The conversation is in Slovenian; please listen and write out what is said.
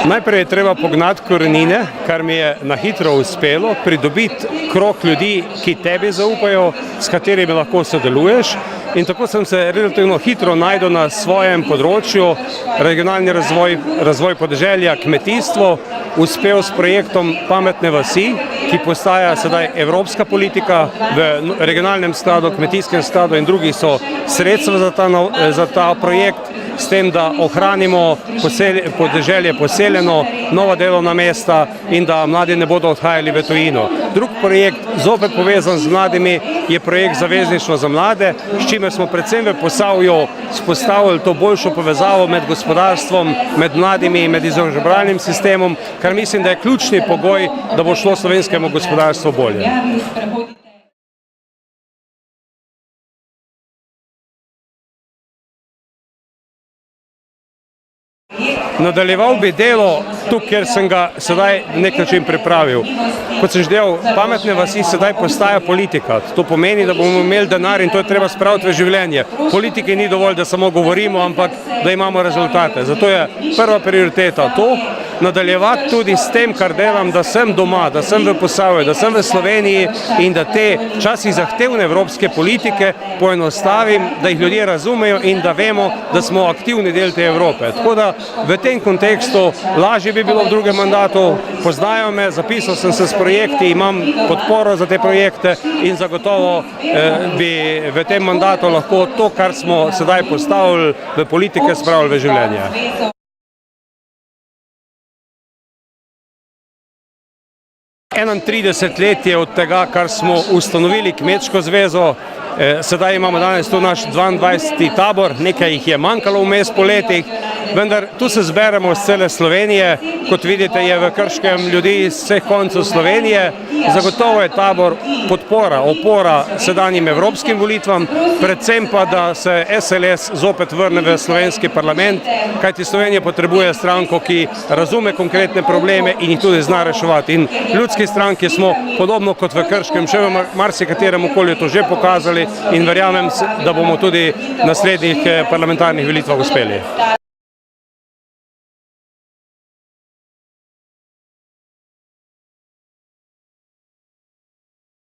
Najprej je treba pognati korenine, kar mi je na hitro uspelo, pridobiti krog ljudi, ki tebi zaupajo, s katerimi lahko sodeluješ. In tako sem se relativno hitro našel na svojem področju, regionalni razvoj podeželja, kmetijstvo, uspel s projektom Pametne vasi, ki postaja sedaj evropska politika v regionalnem skladu, kmetijskem skladu in drugih so sredstva za ta projekt, s tem, da ohranimo podeželje poseljeno, nova delovna mesta in da mladi ne bodo odhajali v tujino. Drug projekt, zopet povezan z mladimi, je projekt Zavezništvo za mlade, s čimer smo predvsem v Posavju vzpostavili to boljšo povezavo med gospodarstvom, med mladimi in med izobraževalnim sistemom, kar mislim, da je ključni pogoj, da bo šlo slovenskemu gospodarstvu bolje. Nadaljeval bi delo tukaj, kjer sem ga sedaj na nek način pripravil. Kot sem že delal, Pametne vasi sedaj postaja politika. To pomeni, da bomo imeli denar in to je treba spraviti v življenje. Politiki ni dovolj, da samo govorimo, ampak da imamo rezultate. Zato je prva prioriteta to, nadaljevati tudi s tem, kar delam, da sem doma, da sem v Posavju, da sem v Sloveniji in da te včasih zahtevne evropske politike poenostavim, da jih ljudje razumejo in da vemo, da smo aktivni del te Evrope. Tako da v tem kontekstu lažje bi bilo v drugem mandatu, poznajo me, zapisal sem se s projekti, imam podporo za te projekte in zagotovo bi v tem mandatu lahko to, kar smo sedaj postavili v politike, spravili v življenje. 31 let je od tega, kar smo ustanovili Kmečko zvezo, sedaj imamo danes tu naš 22. tabor, nekaj jih je manjkalo vmes po letih, vendar tu se zberemo z cele Slovenije, kot vidite je v Krškem ljudi iz vseh koncev Slovenije, zagotovo je tabor podpora, opora sedanjim evropskim volitvam, predvsem pa, da se SLS zopet vrne v slovenski parlament, kajti Slovenija potrebuje stranko, ki razume konkretne probleme in jih tudi zna reševati. In ljudski stranki smo podobno kot v Krškem, še v marsikaterem okolju to že pokazali in verjamem, da bomo tudi v naslednjih parlamentarnih volitvah uspeli.